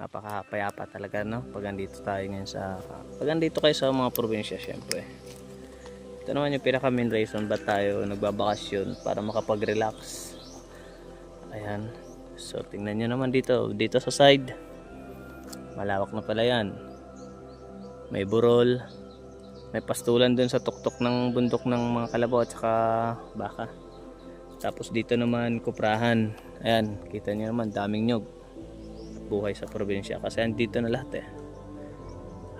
napakapayapa talaga, no? Pag andito tayo ngayon pag andito kayo sa mga probinsya, syempre. Ito naman yung pinaka main reason ba't tayo nagbabakasyon, para makapag-relax. Ayan. So tingnan nyo naman dito sa side. Malawak na pala yan. May burol. May pastulan dun sa tuktok ng bundok ng mga kalabaw at saka baka. Tapos dito naman kuprahan. Ayan, kita nyo naman daming nyog. Buhay sa probinsya kasi andito na lahat eh.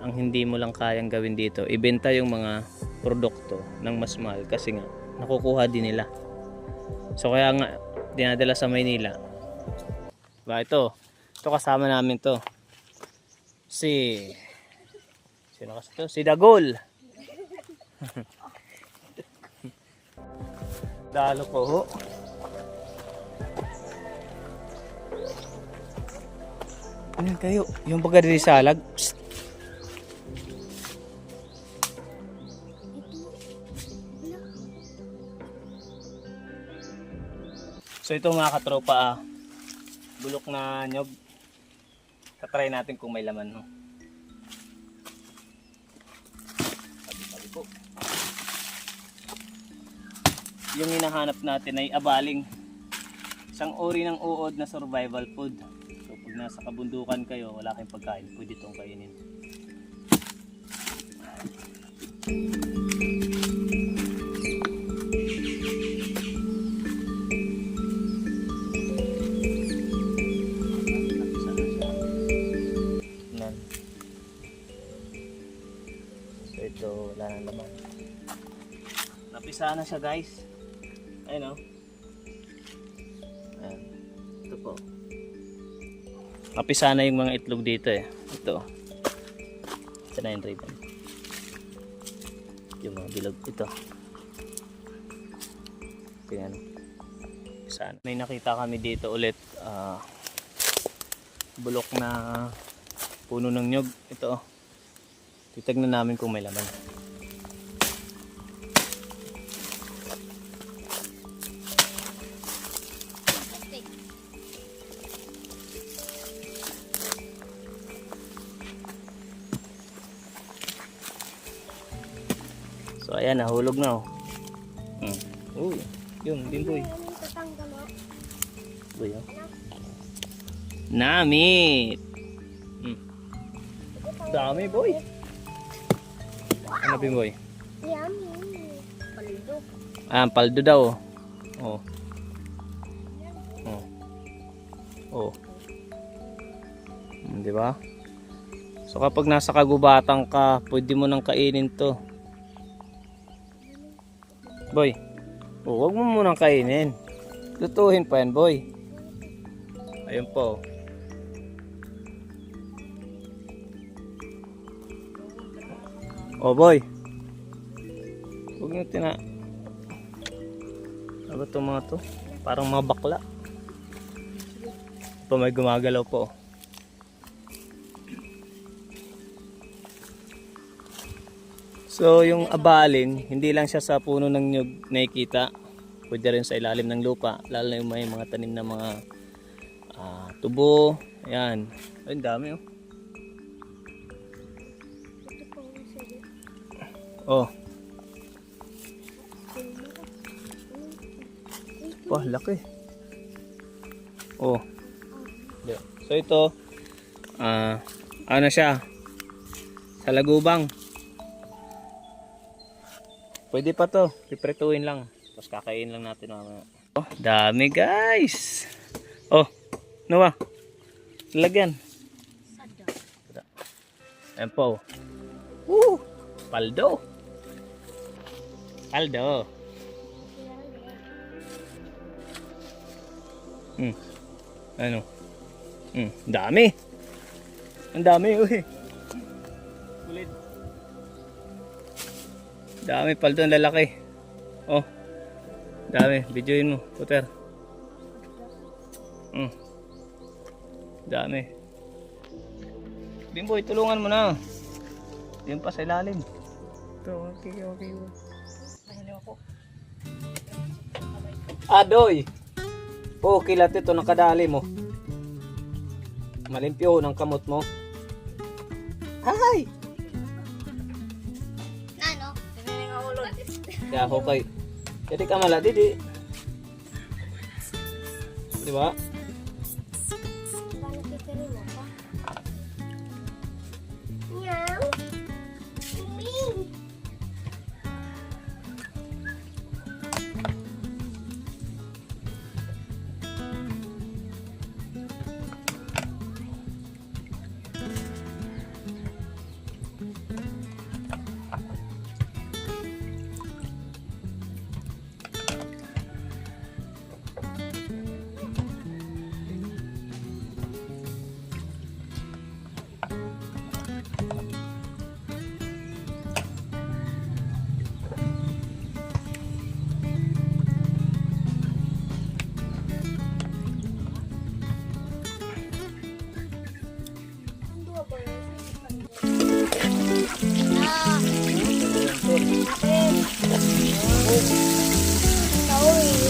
Ang hindi mo lang kayang gawin dito, ibenta yung mga produkto ng mas mahal kasi nga nakukuha din nila. So kaya nga dinadala sa Maynila. Ba ito kasama namin to. Sino kasi to? Si Dagol. Dalo po ho. Ano kayo? Yung baga diri salag. Psst. So ito mga katropa, bulok na nyog. Tatry natin kung may laman, no? Sabi po. Yung hinahanap natin ay abaling. Isang uri ng uod na survival food. So pag nasa kabundukan kayo, wala kayong pagkain, pwede itong kainin. So wala nang laman. Napisa na siya guys. Ayun o. Ayan. Ito po. Napisa na yung mga itlog dito eh. Ito. Ito na yung ribbon. Yung mga bilog. Ito. Tingnan. Napisa na. May nakita kami dito ulit. Bulok na puno ng nyog. Ito o. Titignan namin kung may laman. So ayan, nahulog na oh. Yun, din boy. Boy oh. Namit. Dami boy. Ano Bimboy? Yummy. Paldo. Paldo daw. Oh. Di ba? So kapag nasa kagubatan ka, pwede mo nang kainin to. Boy. Wag mo munang kainin. Lutuhin pa yan, boy. Ayun po. Oh boy. Huwag nyo ano ba itong mga to? Parang mga bakla. Ito may gumagalaw po. So yung abaling, hindi lang siya sa puno ng nyug nakikita. Pwede rin sa ilalim ng lupa. Lalo na yung may mga tanim na mga tubo. Ayan. Ay, dami oh. Oh. Wah, laki. Oh. So ito ano siya? Sa lagubang. Pwede pa to, pipretuin lang. Tapos kakain lang natin mamaya. Oh, dami guys. Oh, Noah. Lagyan. Ayan po. Paldo. Paldo. Ano? Dami. Ang dami, uy. Kulit. Dami paldo, ang lalaki. Oh. Dami, videoin mo, Puter. Dami. Bimboy, tulungan mo na. Diyan pa sa ilalim. Ito, okay. Mahilo ako. Adoy! Oh, kilat ito, nakadali mo. Malimpyo ng kamot mo. Ay! Ano? Kaya ako kay... Jadi ka mala, didi. Di ba? Paano pipirin mo pa? Meow. Ming.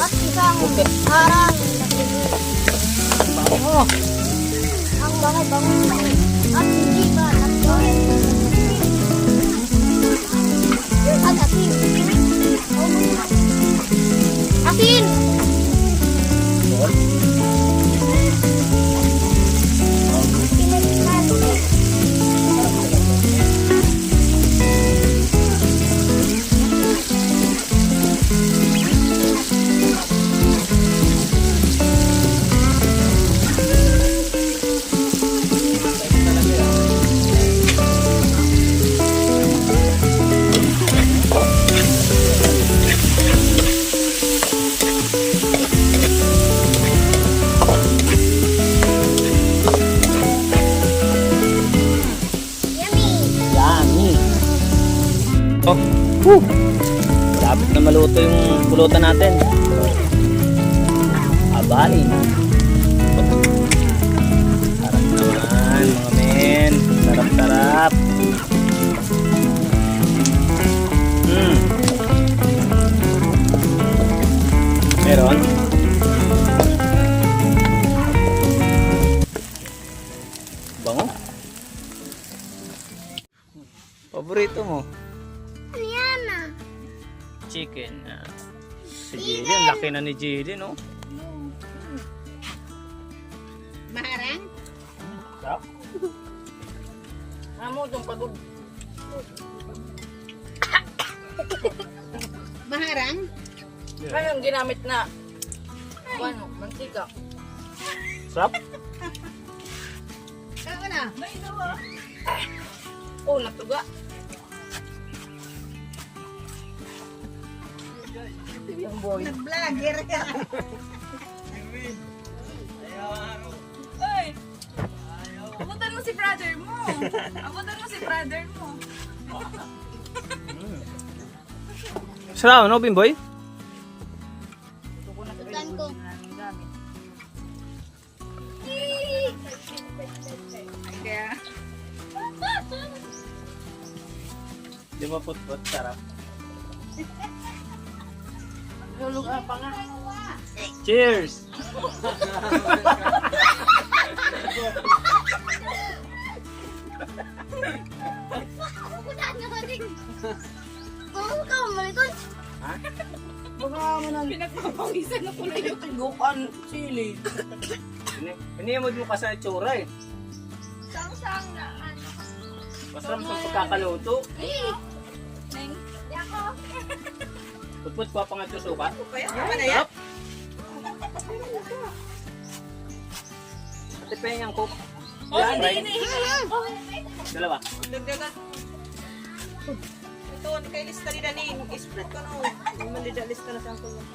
At isang harang na Bango! ang bango-bango at hindi ba nagawin? At asin. Asin! Yummy! Yummy! Oh, lapit na maluto yung pulutan natin. Abalin. Sarap naman mga men. Sarap-sarap. Meron? Bango? Paborito mo? Ano yan ah? Chicken. Si Jillian, laki na ni Jillian, no? Maharang? Sarap. Amo itong pagod. Maharang? Ano yung ginamit na? Ano? Mantika? Sarap? Kaya na? May nawa. Oh, natuga. Yung boy. Nag-vlogger ka. Ay! Abutan mo si brother mo. Abutan mo si brother mo. Sarap, no, Bimboy? Tutan ko. Kaya, Di ba put-put? Sarap. Lulog pa nga. Cheers! Oo ka, malikot. Baka mo nang pinagpapawisan na pala yung tigukan sili. Hiniyamod mo ka sa itsura eh. sang-sang na ano. Masarap sa pagkakaluto. Neng, Put-put pa pa nga ito suka. Kaya naman na yan. Ate Peng ang cook. oh, Yan, hindi right? hinihingi. Dalawa. Dagdagan. Ito, kay lista ni Danin. Spread ko no. Malida-lista na siyang kulong.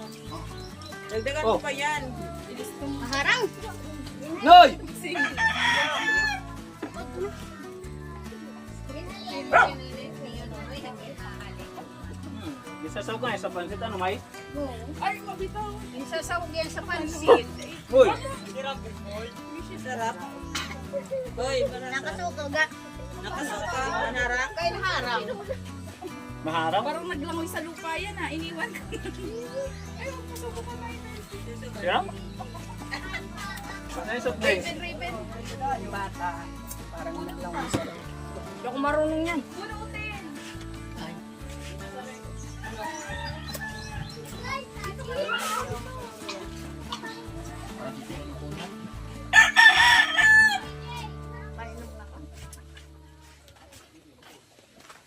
Dagdagan Oh. mo pa yan. Harang. Noy! Isasaw ka sa pansit. Ano, May? Ay, mabitaw. Isasawag yan sa pansit. Uy! Sarap. Hoy, Nakasuka ga. nakasuka. Manarang. Kain harang. Maharap? Parang naglangoy sa lupa yan ha. Iniwan ko. Ay, magpasuko ka na. Sarap? Ano yung soft drinks? Raven. Yung bata. Parang naglang mo. Hindi ako marunong yan. Bunutin.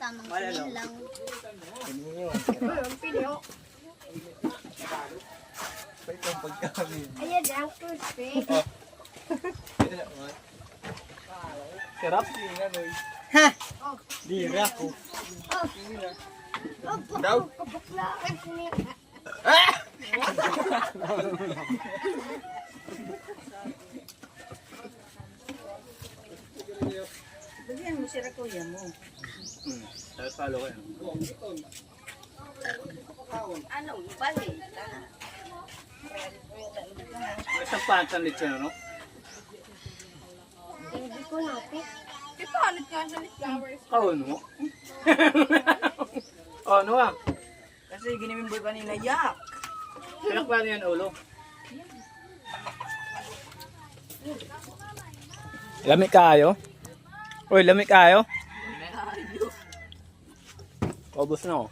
Tamang pili lang. Ayan, ang crispy. Sarap. Dira ko. Daw? Kapakla. Ay, punya. Bigyan mo si kuya mo. Tapos follow ko yan. Ano, balik. Isang pantan lechon, ano? Hindi ko natin. Ito, alit nga siya ni flowers. Kaon mo? Oh, ano ah? Kasi ginimimboy kanina, yak. Pinakpan yan ulo. Lamig kayo? Uy, lamig kayo? Ubus na oh.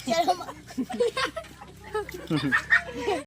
Salamat.